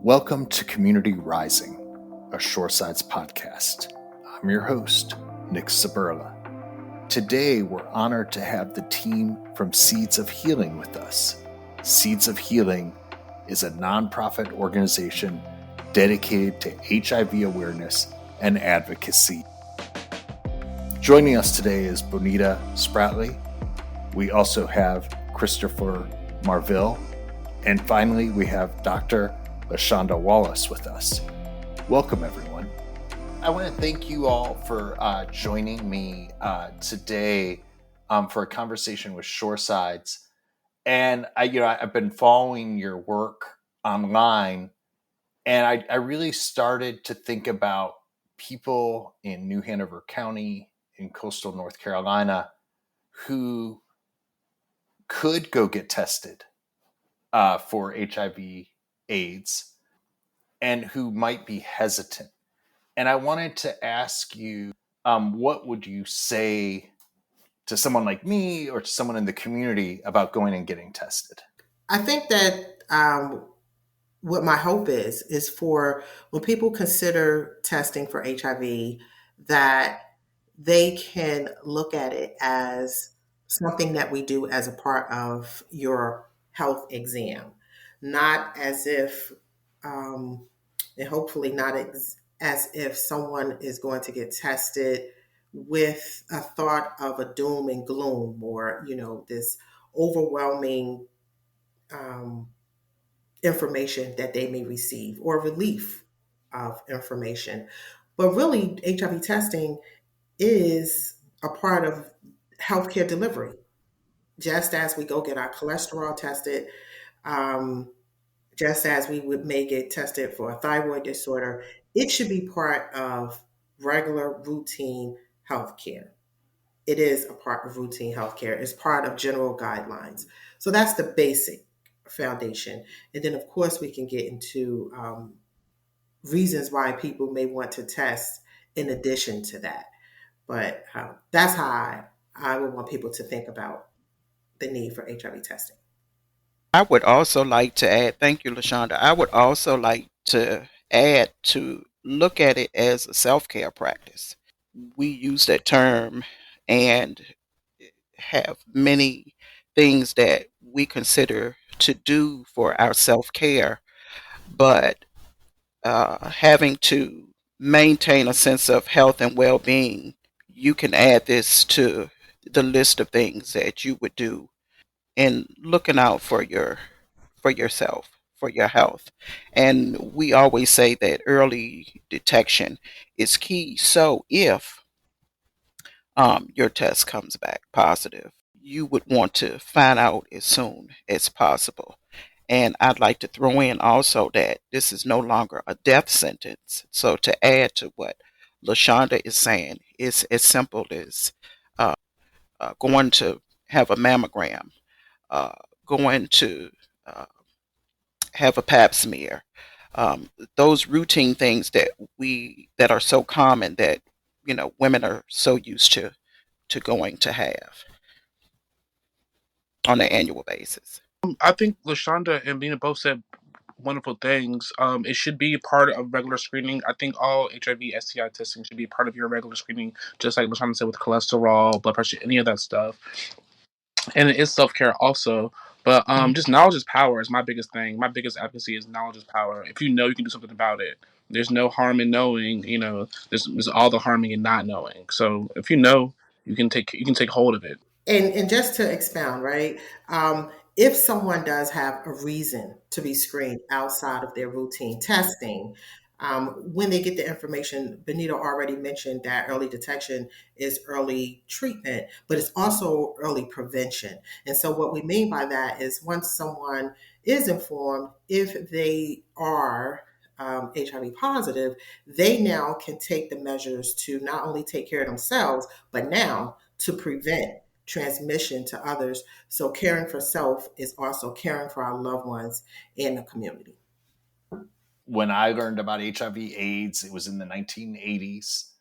Welcome to Community Rising, a Shoresides podcast. I'm your host, Nick Saberla. Today, we're honored to have the team from Seeds of Healing with us. Seeds of Healing is a nonprofit organization dedicated to HIV awareness and advocacy. Joining us today is Bonetta Spratley. We also have Christopher Marville. And finally, we have Dr. LeShonda Wallace with us. Welcome, everyone. I want to thank you all for joining me today for a conversation with Shoresides. And I've been following your work online, and I really started to think about people in New Hanover County in coastal North Carolina who could go get tested for HIV/AIDS and who might be hesitant. And I wanted to ask you, what would you say to someone like me or to someone in the community about going and getting tested? I think that what my hope is for when people consider testing for HIV, that they can look at it as something that we do as a part of your health exam, not as if, and hopefully not as if someone is going to get tested with a thought of a doom and gloom or, this overwhelming um, information that they may receive or relief of information. But really, HIV testing is a part of healthcare delivery. Just as we go get our cholesterol tested, um, just as we would may get tested for a thyroid disorder, it should be part of regular routine healthcare. It is a part of routine healthcare. It's part of general guidelines. So that's the basic foundation. And then, of course, we can get into reasons why people may want to test in addition to that. But that's how I would want people to think about the need for HIV testing. I would also like to add, thank you, LaShonda. I would also like to add to look at it as a self care practice. We use that term and have many things that we consider to do for our self care, but having to maintain a sense of health and well being, you can add this to the list of things that you would do in looking out for yourself, for your health. And we always say that early detection is key. So if your test comes back positive, you would want to find out as soon as possible. And I'd like to throw in also that this is no longer a death sentence. So to add to what LaShonda is saying, it's as simple as going to have a mammogram, uh, going to have a pap smear. Those routine things that are so common that women are so used to going to have on an annual basis. I think LaShonda and Bina both said wonderful things. It should be part of regular screening. I think all HIV, STI testing should be part of your regular screening, just like LaShonda said with cholesterol, blood pressure, any of that stuff. And it is self care also. But just knowledge is power is my biggest thing. My biggest advocacy is knowledge is power. If you know, you can do something about it. There's no harm in knowing. There's all the harming in not knowing. So if you know, you can take hold of it. And just to expound, right? If someone does have a reason to be screened outside of their routine testing, when they get the information, Benita already mentioned that early detection is early treatment, but it's also early prevention. And so, what we mean by that is once someone is informed, if they are HIV positive, they now can take the measures to not only take care of themselves, but now to prevent transmission to others. So caring for self is also caring for our loved ones in the community. When I learned about HIV/AIDS, it was in the 1980s,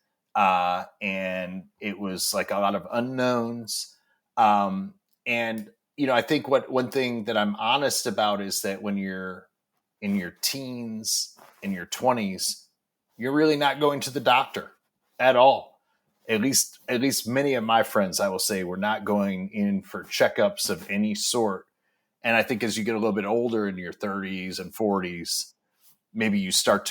and it was like a lot of unknowns. And I think one thing that I'm honest about is that when you're in your teens, in your 20s, you're really not going to the doctor at all. At least many of my friends, I will say, were not going in for checkups of any sort. And I think as you get a little bit older in your 30s and 40s, maybe you start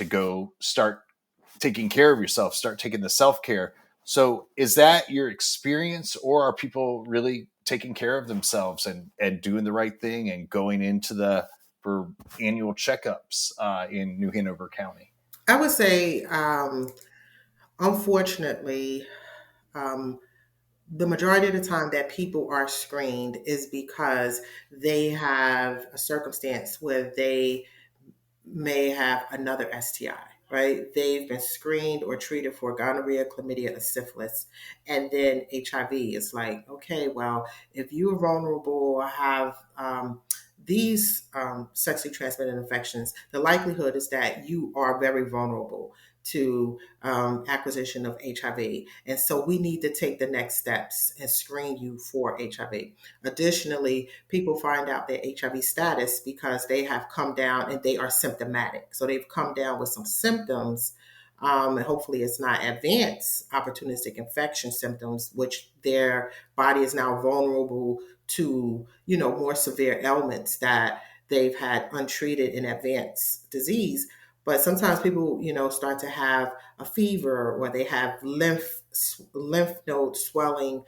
taking care of yourself, start taking the self-care. So is that your experience, or are people really taking care of themselves and doing the right thing and going into for annual checkups in New Hanover County? I would say, unfortunately, the majority of the time that people are screened is because they have a circumstance where they may have another STI, right? They've been screened or treated for gonorrhea, chlamydia, or syphilis, and then HIV. It's like, okay, well, if you are vulnerable or have these sexually transmitted infections, the likelihood is that you are very vulnerable to acquisition of HIV. And so we need to take the next steps and screen you for HIV. Additionally, people find out their HIV status because they have come down and they are symptomatic. So they've come down with some symptoms. And hopefully it's not advanced opportunistic infection symptoms, which their body is now vulnerable to, more severe ailments that they've had untreated in advanced disease. But sometimes people, start to have a fever, or they have lymph node swelling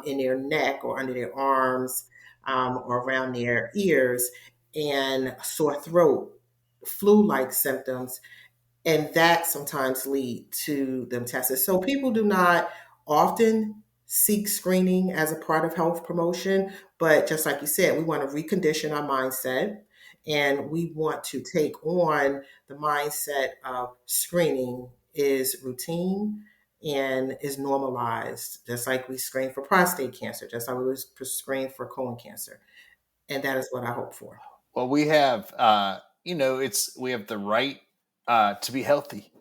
in their neck or under their arms, or around their ears, and sore throat, flu-like symptoms, and that sometimes lead to them tested. So people do not often seek screening as a part of health promotion, but just like you said, we want to recondition our mindset, and we want to take on the mindset of screening is routine and is normalized, just like we screen for prostate cancer, just like we was screen for colon cancer. And that is what I hope for. Well, we have, we have the right to be healthy.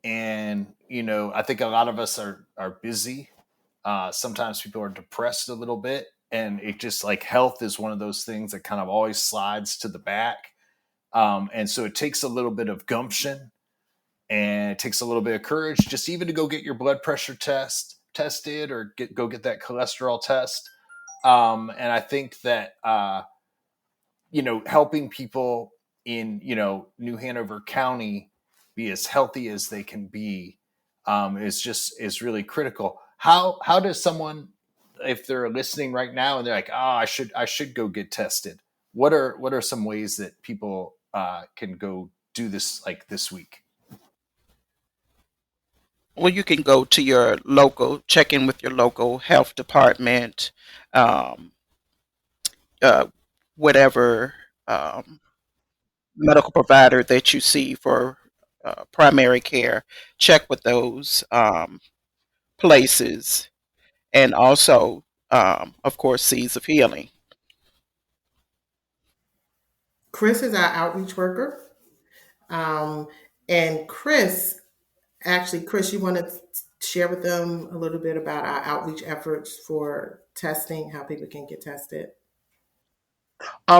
And, I think a lot of us are busy. Sometimes people are depressed a little bit. And it just like health is one of those things that kind of always slides to the back. And so it takes a little bit of gumption, and it takes a little bit of courage just even to go get your blood pressure tested, or go get that cholesterol test. And I think that, helping people in, New Hanover County be as healthy as they can be is really critical. How does someone, if they're listening right now and they're like, oh, I should go get tested, what are some ways that people can go do this, like this week? Well, you can go to your local, check in with your local health department, um, uh, whatever um, medical provider that you see for primary care. Check with those places, and also, of course, Seeds of Healing. Chris is our outreach worker. Um, and Chris, you want to share with them a little bit about our outreach efforts for testing, how people can get tested?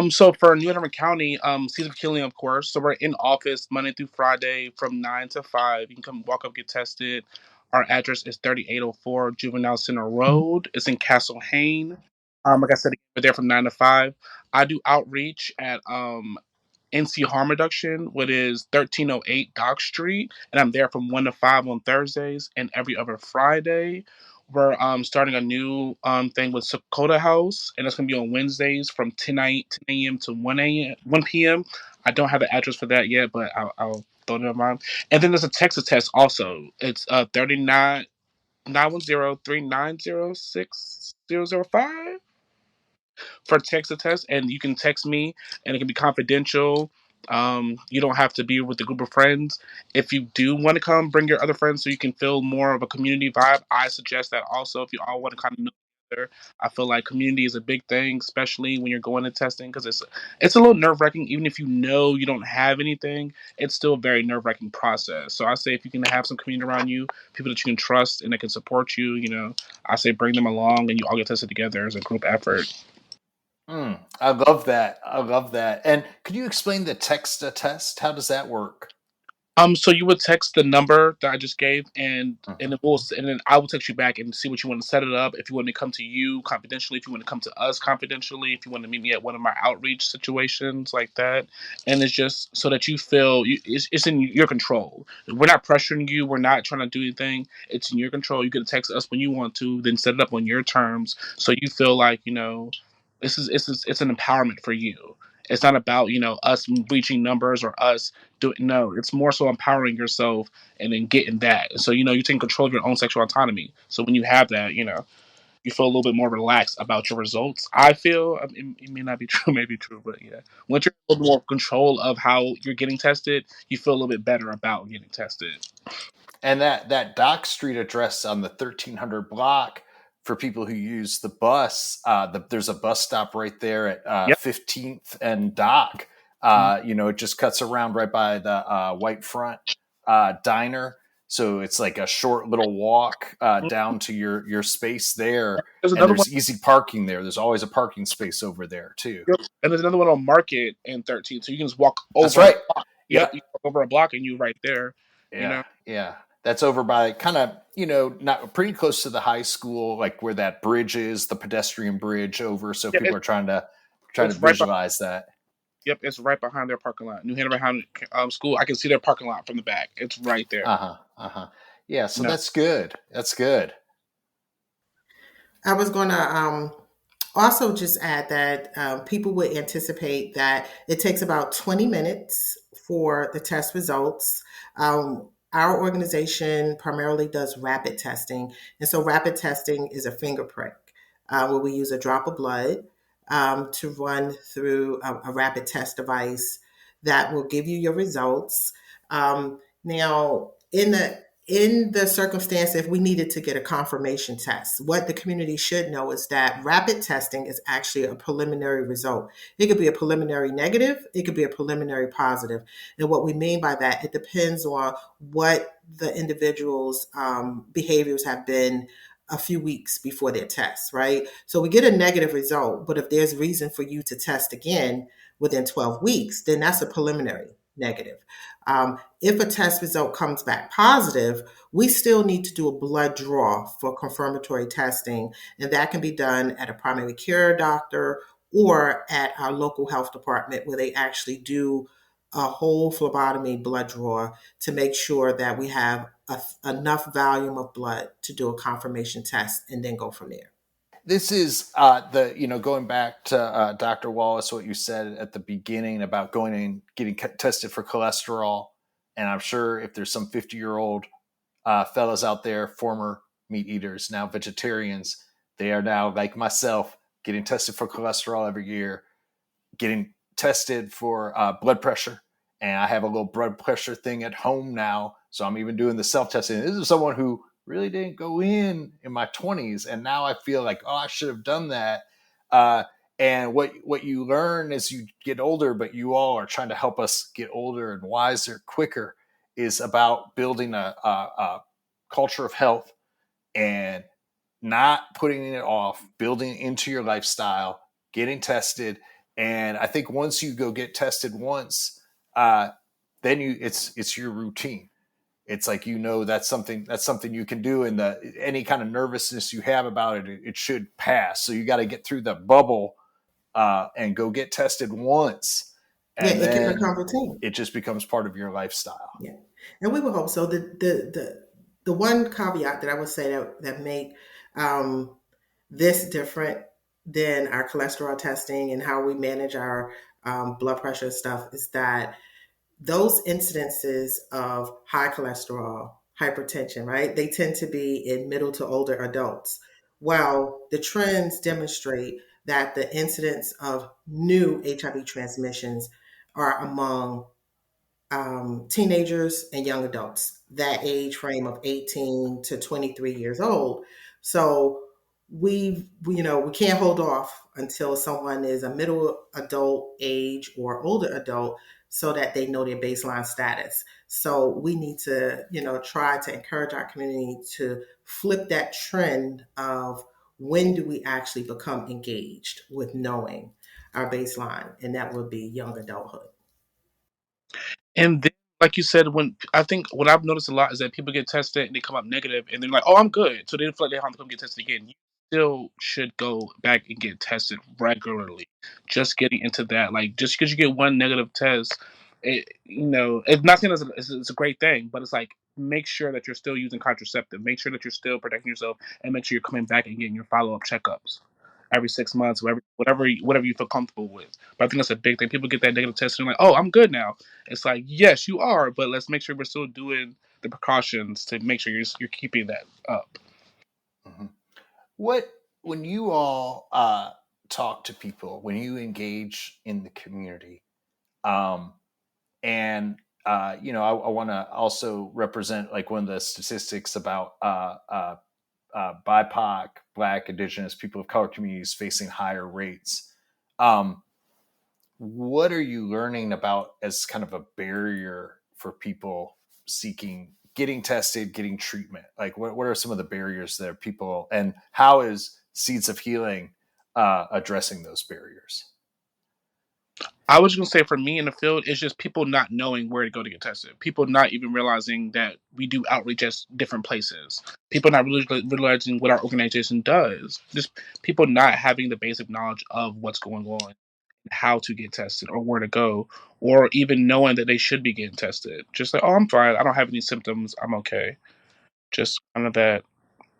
So for New Hanover County, Season of Killing, of course. So we're in office Monday through Friday from 9 to 5. You can come walk up, get tested. Our address is 3804 Juvenile Center Road. It's in Castle Hayne. Like I said, we're there from 9 to 5. I do outreach at NC Harm Reduction, which is 1308 Dock Street, and I'm there from 1 to 5 on Thursdays and every other Friday. We're starting a new thing with Sakota House, and it's gonna be on Wednesdays from 10 a.m. to 1 p.m. I don't have the address for that yet, but I'll throw it in mind. And then there's a Texas test also. It's 39 910 390 6005 for text to test, and you can text me, and it can be confidential. You don't have to be with a group of friends. If you do want to come, bring your other friends so you can feel more of a community vibe. I suggest that also if you all want to kind of know each other. I feel like community is a big thing, especially when you're going to testing, because it's a little nerve wracking. Even if you know you don't have anything, it's still a very nerve wracking process. So I say if you can have some community around you, people that you can trust and that can support you, I say bring them along and you all get tested together as a group effort. I love that. I love that. And could you explain the text to test? How does that work? So you would text the number that I just gave, and Mhm. and then I will text you back and see what you want to set it up. If you want me to come to you confidentially, if you want to come to us confidentially, if you want to meet me at one of my outreach situations like that, and it's just so that you feel it's in your control. We're not pressuring you. We're not trying to do anything. It's in your control. You can text us when you want to, then set it up on your terms, so you feel like it's an empowerment for you. It's not about us reaching numbers or us do it. No, it's more so empowering yourself and then getting that. So you're taking control of your own sexual autonomy. So when you have that, you feel a little bit more relaxed about your results. I feel it may not be true, may be true, but yeah, once you're a little more control of how you're getting tested, you feel a little bit better about getting tested. And that Dock Street address on the 1300 block for people who use the bus, there's a bus stop right there at Yep. 15th and Dock. Mhm. It just cuts around right by the White Front diner. So it's like a short little walk down to your space there. There's And another one. there's easy parking there. There's always a parking space over there too. Yep. And there's another one on Market and 13. So you can just walk That's over a right. block. Yep, Yep. you walk over a block and you right there. You Yeah, know. yeah. That's over by kind of, not pretty close to the high school, like where that bridge is, the pedestrian bridge over. So Yeah, people are trying to it's right. visualize that. Yep, it's right behind their parking lot. New Hanover School. I can see their parking lot from the back. It's right there. Uh-huh. Uh-huh. Yeah, so No. that's good. That's good. I was going to also just add that people would anticipate that it takes about 20 minutes for the test results. Our organization primarily does rapid testing. And so rapid testing is a finger prick where we use a drop of blood to run through a rapid test device that will give you your results. Now, in the circumstance if we needed to get a confirmation test, what the community should know is that rapid testing is actually a preliminary result. It could be a preliminary negative, it could be a preliminary positive. And what we mean by that, it depends on what the individual's behaviors have been a few weeks before their test, right? So we get a negative result, but if there's reason for you to test again within 12 weeks, then that's a preliminary negative. If a test result comes back positive, we still need to do a blood draw for confirmatory testing, and that can be done at a primary care doctor or at our local health department where they actually do a whole phlebotomy blood draw to make sure that we have enough volume of blood to do a confirmation test and then go from there. This is going back to Dr. Wallace, what you said at the beginning about going and getting tested for cholesterol. And I'm sure if there's some 50-year-old fellas out there, former meat eaters, now vegetarians, they are now like myself getting tested for cholesterol every year, getting tested for blood pressure. And I have a little blood pressure thing at home now. So I'm even doing the self testing. This is someone who really didn't go in my 20s. And now I feel like, oh, I should have done that. And what you learn as you get older, but you all are trying to help us get older and wiser quicker, is about building a culture of health and not putting it off, building it into your lifestyle, getting tested. And I think once you go get tested once, then it's your routine. It's like that's something you can do, and any kind of nervousness you have about it should pass. So you got to get through the bubble and go get tested once, Yeah, and it can then become routine. it just becomes part of your lifestyle. Yeah, and we would hope so. The one caveat that I would say that make um, this different than our cholesterol testing and how we manage our blood pressure stuff is that those incidences of high cholesterol, hypertension, right? They tend to be in middle to older adults. While the trends demonstrate that the incidence of new HIV transmissions are among teenagers and young adults, that age frame of 18 to 23 years old. So we can't hold off until someone is a middle adult age or older adult so that they know their baseline status. So we need to, try to encourage our community to flip that trend of when do we actually become engaged with knowing our baseline? And that would be young adulthood. And then, like you said, when I think what I've noticed a lot is that people get tested and they come up negative, and they're like, "Oh, I'm good," so they feel like they have to come get tested again. You still should go back and get tested regularly. Just getting into that, like, just because you get one negative test, it's not saying it's a great thing, but it's like, make sure that you're still using contraceptive, make sure that you're still protecting yourself, and make sure you're coming back and getting your follow up checkups every 6 months, whatever you feel comfortable with. But I think that's a big thing. People get that negative test and they're like, "Oh, I'm good now." It's like, yes, you are, but let's make sure we're still doing the precautions to make sure you're keeping that up. Mm-hmm. When you all talk to people, when you engage in the community, and I want to also represent like one of the statistics about BIPOC, Black, Indigenous, people of color communities facing higher rates. What are you learning about as kind of a barrier for people getting tested, getting treatment? Like, what are some of the barriers there, people, and how is Seeds of Healing addressing those barriers? I was going to say, for me in the field, it's just people not knowing where to go to get tested. People not even realizing that we do outreach at different places. People not really realizing what our organization does. Just people not having the basic knowledge of what's going on, how to get tested, or where to go, or even knowing that they should be getting tested. Just like, "Oh, I'm fine. I don't have any symptoms. I'm okay." Just kind of that,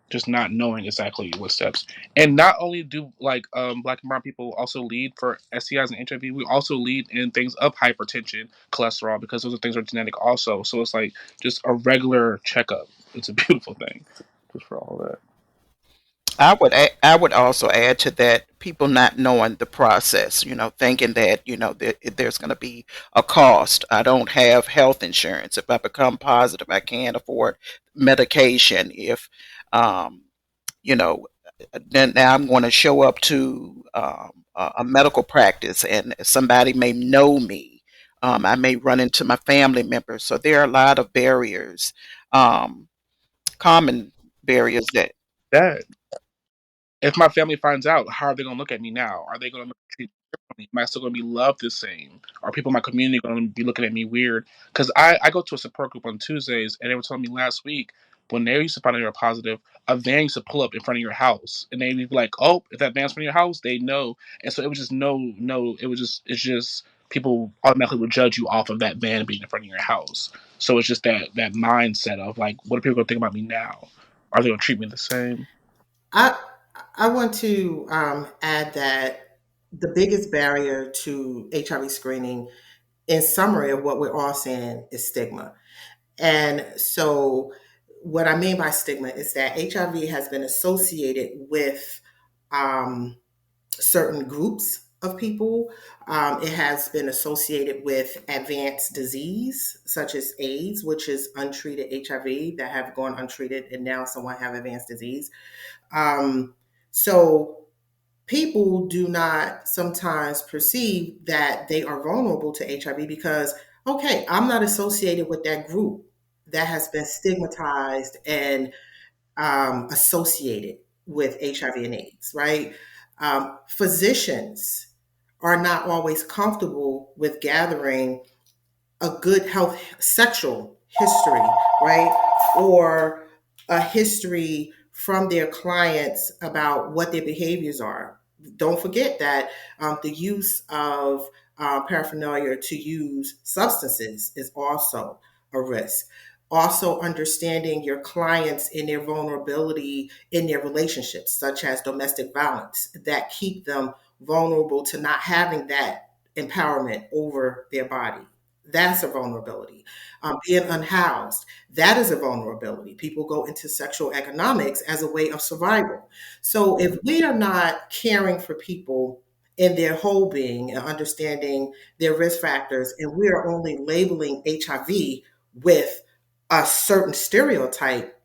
just not knowing exactly what steps. And not only do Black and brown people also lead for STIs and HIV, we also lead in things of hypertension, cholesterol, because those are things that are genetic also. So it's like just a regular checkup. It's a beautiful thing, just for all that. I would also add to that, people not knowing the process, thinking that, there's going to be a cost. I don't have health insurance. If I become positive, I can't afford medication. If, you know, then now I'm going to show up to a medical practice and somebody may know me. I may run into my family members. So there are a lot of barriers, common barriers that. That if my family finds out, how are they going to look at me now? Are they going to treat me differently? Am I still going to be loved the same? Are people in my community going to be looking at me weird? Because I go to a support group on Tuesdays, and they were telling me last week, when they used to find out you're positive, a van used to pull up in front of your house, and they'd be like, "Oh, if that van's in front of your house, they know." And so it was just no. It's just people automatically would judge you off of that van being in front of your house. So it's just that mindset of like, what are people going to think about me now? Are they going to treat me the same? I I want to add that the biggest barrier to HIV screening, in summary of what we're all saying, is stigma. And so, what I mean by stigma is that HIV has been associated with um, certain groups of people. It has been associated with advanced disease, such as AIDS, which is untreated HIV that have gone untreated, and now someone have advanced disease. Um, so people do not sometimes perceive that they are vulnerable to HIV because, okay, I'm not associated with that group that has been stigmatized and associated with HIV and AIDS, right? Physicians are not always comfortable with gathering a good health sexual history, right? Or a history from their clients about what their behaviors are. Don't forget that the use of paraphernalia to use substances is also a risk. Also, understanding your clients and their vulnerability in their relationships, such as domestic violence, that keep them vulnerable to not having that empowerment over their body. That's a vulnerability. Being unhoused, that is a vulnerability. People go into sexual economics as a way of survival. So if we are not caring for people in their whole being and understanding their risk factors, and we are only labeling HIV with a certain stereotype,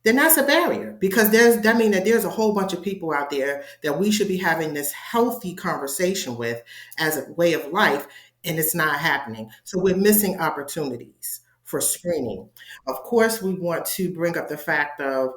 then that's a barrier because that means that there's a whole bunch of people out there that we should be having this healthy conversation with as a way of life, and it's not happening. So we're missing opportunities for screening. Of course, we want to bring up the fact of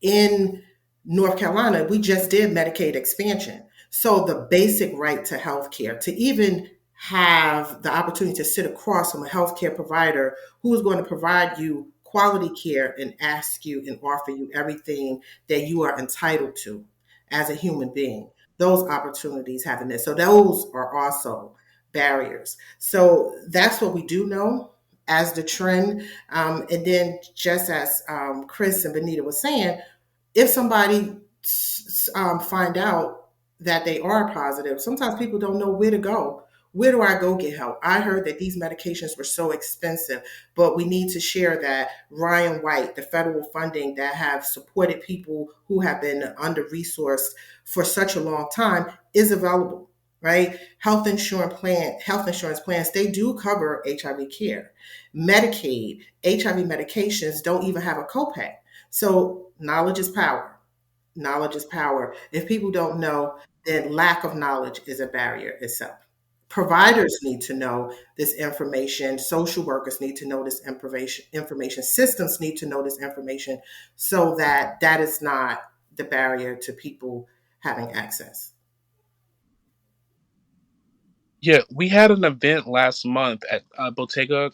in North Carolina, we just did Medicaid expansion. So the basic right to health care, to even have the opportunity to sit across from a healthcare provider who is going to provide you quality care and ask you and offer you everything that you are entitled to as a human being. Those opportunities haven't been. So those are also barriers. So that's what we do know as the trend. And then just as Chris and Bonetta was saying, if somebody find out that they are positive, sometimes people don't know where to go. Where do I go get help? I heard that these medications were so expensive, but we need to share that Ryan White, the federal funding that have supported people who have been under-resourced for such a long time is available, right? Health insurance plans, they do cover HIV care. Medicaid, HIV medications don't even have a copay. So knowledge is power. Knowledge is power. If people don't know, then lack of knowledge is a barrier itself. Providers need to know this information. Social workers need to know this information. Systems need to know this information so that that is not the barrier to people having access. Yeah, we had an event last month at Bottega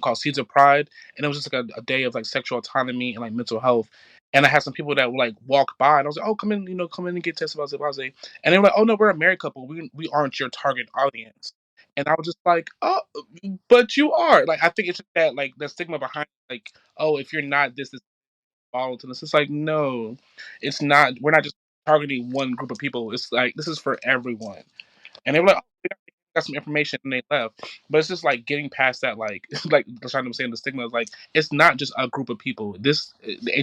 called Seeds of Pride, and it was just like a day of like sexual autonomy and like mental health. And I had some people that would like walk by, and I was like, "Oh, come in, come in and get tested about Zipaze." And they were like, "Oh no, we're a married couple. We aren't your target audience." And I was just like, "Oh, but you are." Like, I think it's just that like the stigma behind like, "Oh, if you're not this follow to this." It's like, no, it's not. We're not just targeting one group of people. It's like this is for everyone. And they were like, "Oh, got some information," and they left. But it's just like getting past that, like like LeShonda was saying, the stigma is like it's not just a group of people. The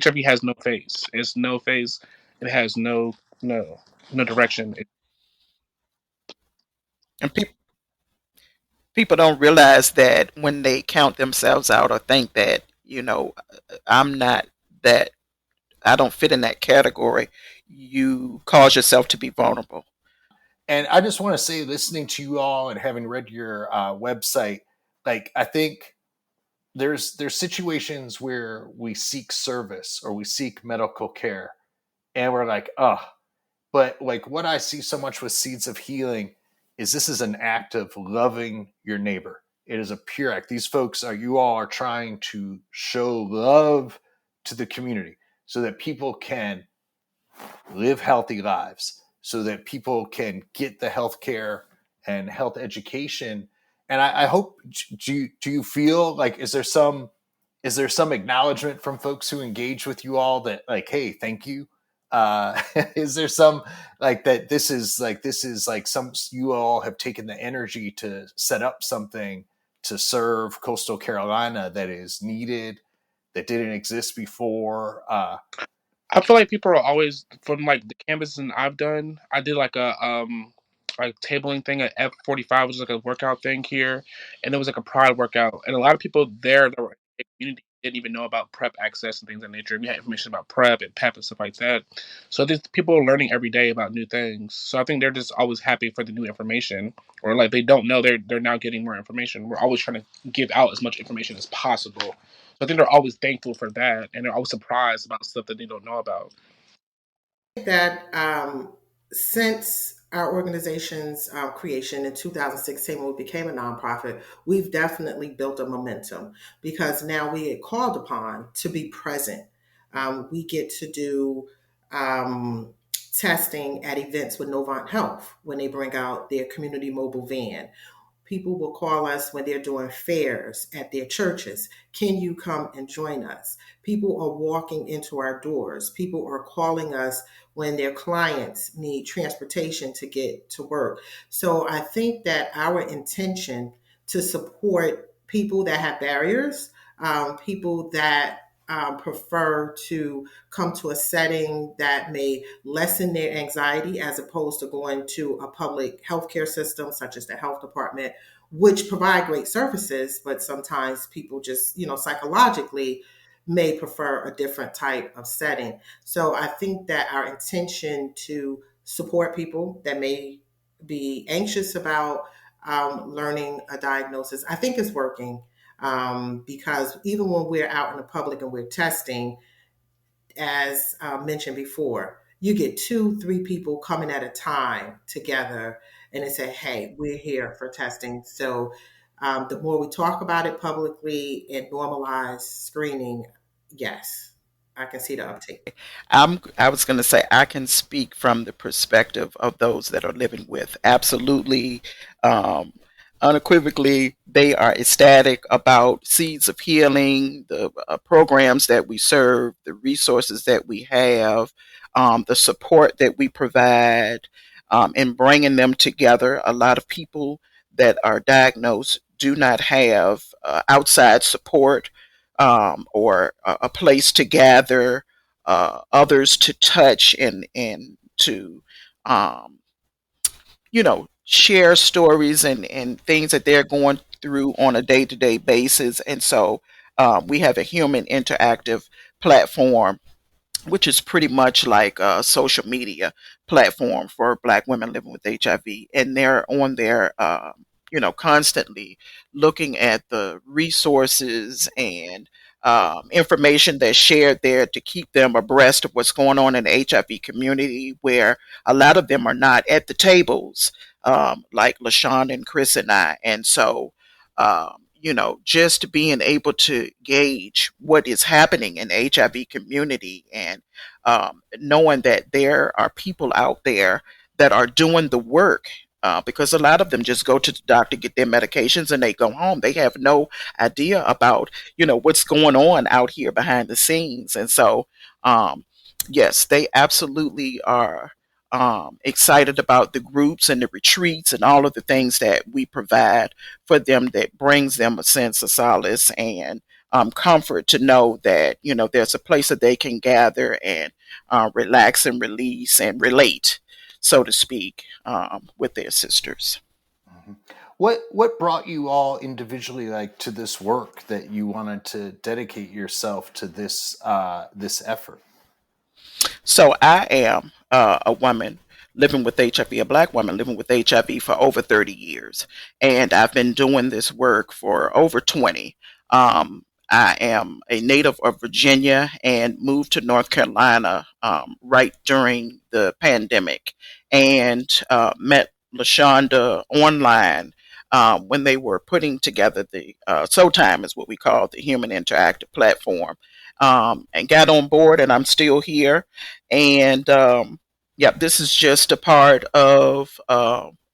HIV has no face. It's no face. It has no direction. And people don't realize that when they count themselves out or think that, I'm not that, I don't fit in that category, you cause yourself to be vulnerable. And I just want to say, listening to you all and having read your website, like I think there's situations where we seek service or we seek medical care, and we're like, oh, but like what I see so much with Seeds of Healing is this is an act of loving your neighbor. It is a pure act. These folks are, you all are trying to show love to the community so that people can live healthy lives, so that people can get the health care and health education. And I hope, do you feel like, is there some acknowledgement from folks who engage with you all that like, hey, thank you? Is there some like that? This is like some, you all have taken the energy to set up something to serve coastal Carolina that is needed, that didn't exist before. I feel like people are always from like the canvases I've done. I did like tabling thing at F45, which is like a workout thing here, and it was like a pride workout, and a lot of people there that were in the community didn't even know about prep access and things of that nature. We had information about prep and PEP and stuff like that. So these people are learning every day about new things. So I think they're just always happy for the new information, or like they don't know they're now getting more information. We're always trying to give out as much information as possible. So I think they're always thankful for that, and they're always surprised about stuff that they don't know about. That since our organization's creation in 2016, when we became a nonprofit, we've definitely built a momentum because now we get called upon to be present. We get to do um, testing at events with Novant Health when they bring out their community mobile van. People will call us when they're doing fairs at their churches. Can you come and join us? People are walking into our doors. People are calling us when their clients need transportation to get to work. So I think that our intention to support people that have barriers, people that prefer to come to a setting that may lessen their anxiety as opposed to going to a public healthcare system such as the health department, which provide great services, but sometimes people just, psychologically may prefer a different type of setting. So I think that our intention to support people that may be anxious about learning a diagnosis, I think is working, because even when we're out in the public and we're testing, as mentioned before, you get 2, 3 people coming at a time together and they say, hey, we're here for testing. So the more we talk about it publicly and normalize screening, yes, I can see the uptake. I was going to say I can speak from the perspective of those that are living with. Absolutely, um, unequivocally, they are ecstatic about Seeds of Healing, the programs that we serve, the resources that we have, the support that we provide, in bringing them together. A lot of people that are diagnosed do not have outside support, or a place to gather, others to touch, and to um, share stories and things that they're going through on a day-to-day basis. And so we have a human interactive platform, which is pretty much like a social media platform for Black women living with HIV. And they're on there, constantly looking at the resources and information that's shared there to keep them abreast of what's going on in the HIV community, where a lot of them are not at the tables, like LaShawn and Chris and I. And so, just being able to gauge what is happening in the HIV community, and knowing that there are people out there that are doing the work. Because a lot of them just go to the doctor, get their medications, and they go home. They have no idea about, what's going on out here behind the scenes. And so, yes, they absolutely are excited about the groups and the retreats and all of the things that we provide for them, that brings them a sense of solace and comfort to know that there's a place that they can gather and relax and release and relate, so to speak, with their sisters. Mhm. What brought you all individually, like, to this work, that you wanted to dedicate yourself to this effort? So I am a woman living with HIV, a Black woman living with HIV for over 30 years. And I've been doing this work for over 20. I am a native of Virginia and moved to North Carolina right during the pandemic, and met LaShonda online when they were putting together the SOTIME, is what we call the Human Interactive Platform, and got on board, and I'm still here. And yeah, this is just a part of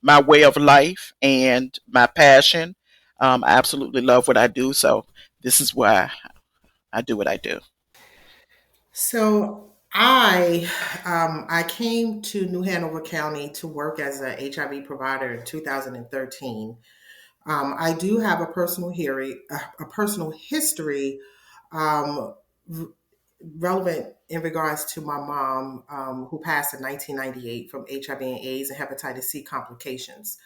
my way of life and my passion. I absolutely love what I do, so this is why I do what I do. So I came to New Hanover County to work as a HIV provider in 2013. I do have a personal history um, r- relevant in regards to my mom, who passed in 1998 from HIV and AIDS and hepatitis C complications.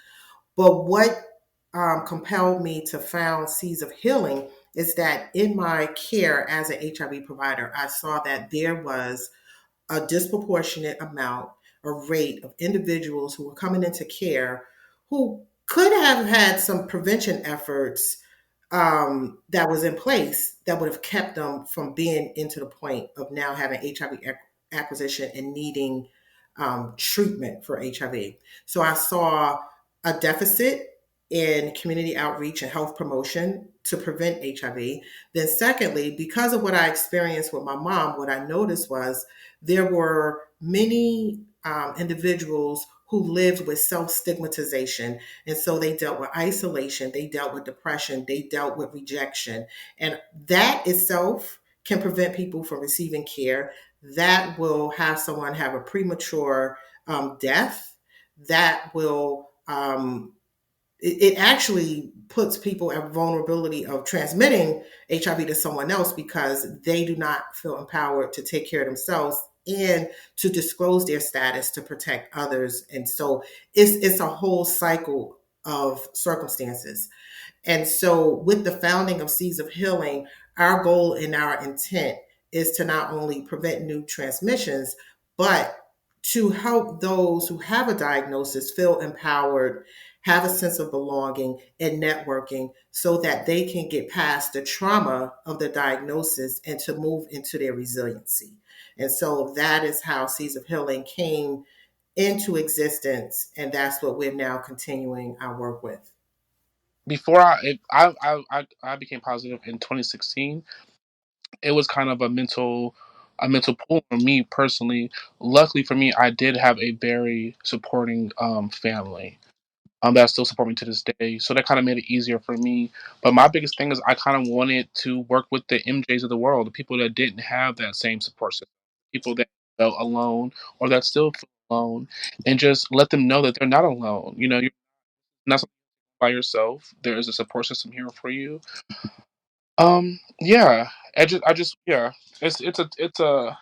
But what compelled me to found Seeds of Healing is that in my care as an HIV provider, I saw that there was a disproportionate amount or rate of individuals who were coming into care who could have had some prevention efforts that was in place that would have kept them from being into the point of now having HIV acquisition and needing treatment for HIV. So I saw a deficit in community outreach and health promotion to prevent HIV. Then, secondly, because of what I experienced with my mom, what I noticed was there were many individuals who lived with self stigmatization. And so they dealt with isolation, they dealt with depression, they dealt with rejection. And that itself can prevent people from receiving care. That will have someone have a premature death. That will it actually puts people at vulnerability of transmitting HIV to someone else because they do not feel empowered to take care of themselves and to disclose their status to protect others. And so it's a whole cycle of circumstances. And so, with the founding of Seeds of Healing, our goal and our intent is to not only prevent new transmissions, but to help those who have a diagnosis feel empowered, have a sense of belonging and networking so that they can get past the trauma of the diagnosis and to move into their resiliency. And so that is how Seeds of Healing came into existence. And that's what we're now continuing our work with. Before I became positive in 2016, it was kind of a mental pull for me personally. Luckily for me, I did have a very supporting family that still support me to this day. So that kind of made it easier for me. But my biggest thing is I kind of wanted to work with the MJs of the world, the people that didn't have that same support system, people that felt alone or that still feel alone, and just let them know that they're not alone. You're not by yourself. There is a support system here for you. Yeah. Yeah. It's a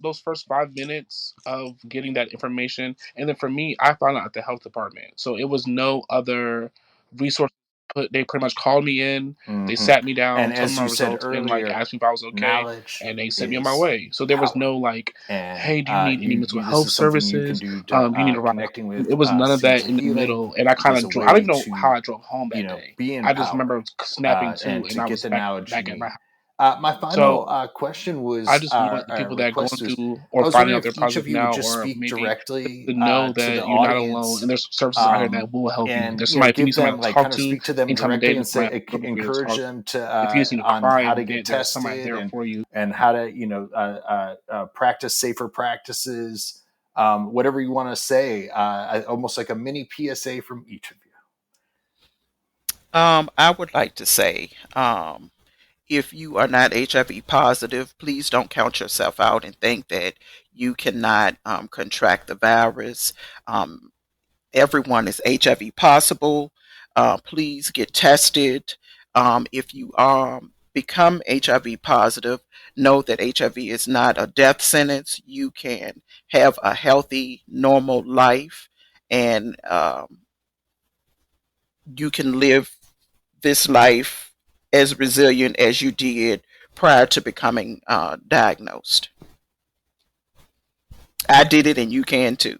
those first 5 minutes of getting that information, and then for me, I found out at the health department, so it was no other resource. They pretty much called me in, they Mm-hmm. sat me down, And told me as my you said results, and like earlier, asked me if I was okay, knowledge and they sent me on my is way. So there was power. no like, And hey, do you need any mental this health is something you can services? do Do you need to a ride connecting home? with It was none of Seeds that of in the Healing middle, and I kind was of a drove. I don't way even know how to, I drove home that day. be I just empowered remember snapping to, and and to I get was the back knowledge you back at my need. house. My final So question I was, just want the people that are going request was, through I or was finding wondering out if they're each of positive you would now, just or speak maybe directly to know to the that you're not alone and audience, there's services out here that will help you. and There's somebody, if you need give somebody them, to like, talk kind of to speak to them anytime of the day, directly and there's somebody say, available for you to encourage talk. them to If you just need to on cry how in to the get bed, there's somebody tested, there for you. and how to practice safer practices, whatever you want to say, almost like a mini PSA from each of you. I would like to say, if you are not HIV positive, please don't count yourself out and think that you cannot contract the virus. Um, Everyone is HIV possible. Please get tested. If you become HIV positive, know that HIV is not a death sentence. You can have a healthy, normal life, and you can live this life as resilient as you did prior to becoming diagnosed. I did it, and you can too.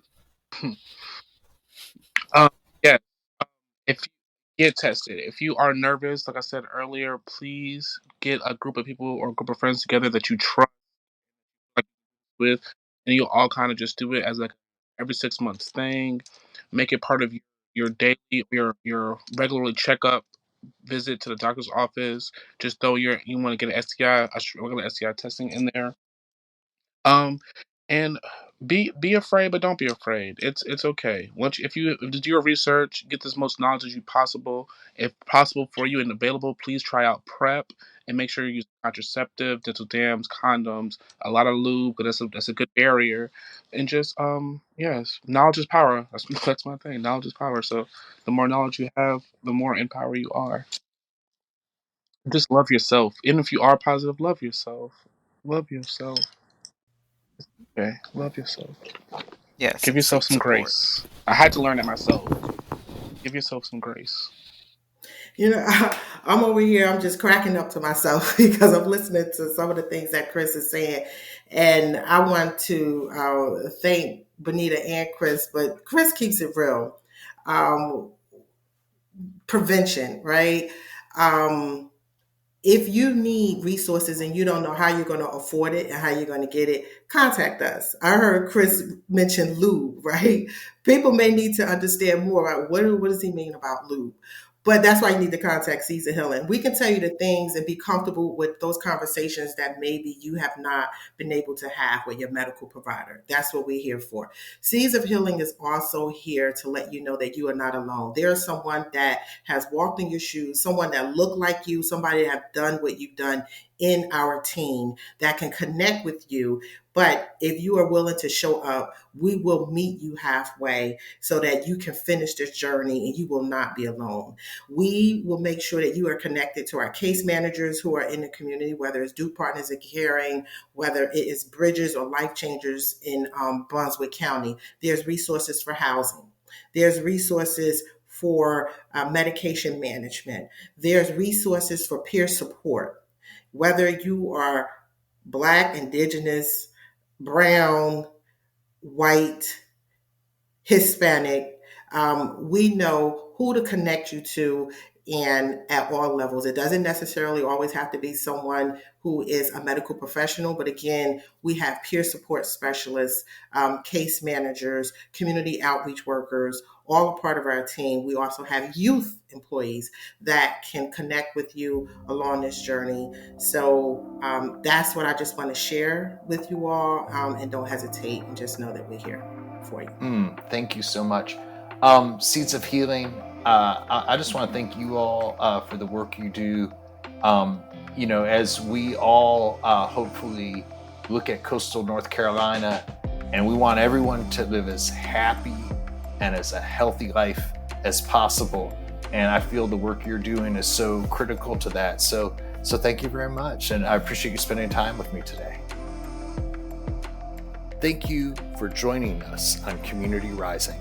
um, yeah, if you get tested, if you are nervous, like I said earlier, please get a group of people or a group of friends together that you trust with, and you'll all kind of just do it as like every 6 months thing. Make it part of your daily, your regularly checkup visit to the doctor's office. Just though you want to get an STI, regular STI testing in there. Um, and be afraid, but don't be afraid. It's okay. If you do your research, get as most knowledge as you possible. If possible for you and available, please try out PrEP and make sure you use contraceptive, dental dams, condoms, a lot of lube, because that's a good barrier. And just yes, knowledge is power. That's my thing. Knowledge is power. So the more knowledge you have, the more in power you are. Just love yourself. Even if you are positive, love yourself. Love yourself. Okay, love yourself. Yes, Give and yourself seek some support. grace. I had to learn that myself. Give yourself some grace. I'm over here, I'm just cracking up to myself because I'm listening to some of the things that Chris is saying. And I want to thank Bonetta and Chris, but Chris keeps it real. Um, Prevention, right? Um, if you need resources and you don't know how you're going to afford it and how you're going to get it, contact us. I heard Chris mention lube, right? People may need to understand more about what does he mean about lube. But that's why you need to contact Seeds of Healing. We can tell you the things and be comfortable with those conversations that maybe you have not been able to have with your medical provider. That's what we're here for. Seeds of Healing is also here to let you know that you are not alone. There is someone that has walked in your shoes, someone that looked like you, somebody that have done what you've done in our team that can connect with you. But if you are willing to show up, we will meet you halfway so that you can finish this journey and you will not be alone. We will make sure that you are connected to our case managers who are in the community, whether it's Duke Partners in Caring, whether it is Bridges or Life Changers in Brunswick County. There's resources for housing. There's resources for medication management. There's resources for peer support. Whether you are Black, Indigenous, brown, white, Hispanic, we know who to connect you to. and at all levels. It doesn't necessarily always have to be someone who is a medical professional, but again, we have peer support specialists, case managers, community outreach workers, all a part of our team. We also have youth employees that can connect with you along this journey. So that's what I just want to share with you all, and don't hesitate, and just know that we're here for you. Thank you so much. Seeds of Healing, I just want to thank you all for the work you do. As we all hopefully look at coastal North Carolina, and we want everyone to live as happy and as a healthy life as possible. And I feel the work you're doing is so critical to that. So thank you very much. And I appreciate you spending time with me today. Thank you for joining us on Community Rising.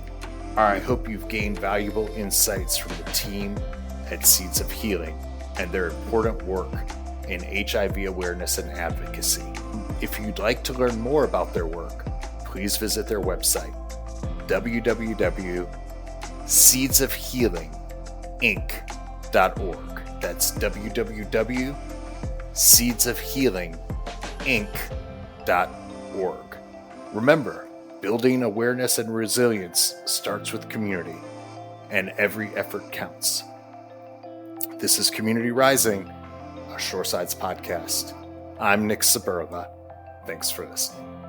I hope you've gained valuable insights from the team at Seeds of Healing and their important work in HIV awareness and advocacy. If you'd like to learn more about their work, please visit their website, www.seedsofhealinginc.org. That's www.seedsofhealinginc.org. Remember, building awareness and resilience starts with community, and every effort counts. This is Community Rising, a Shoresides podcast. I'm Nick Saberla. Thanks for listening.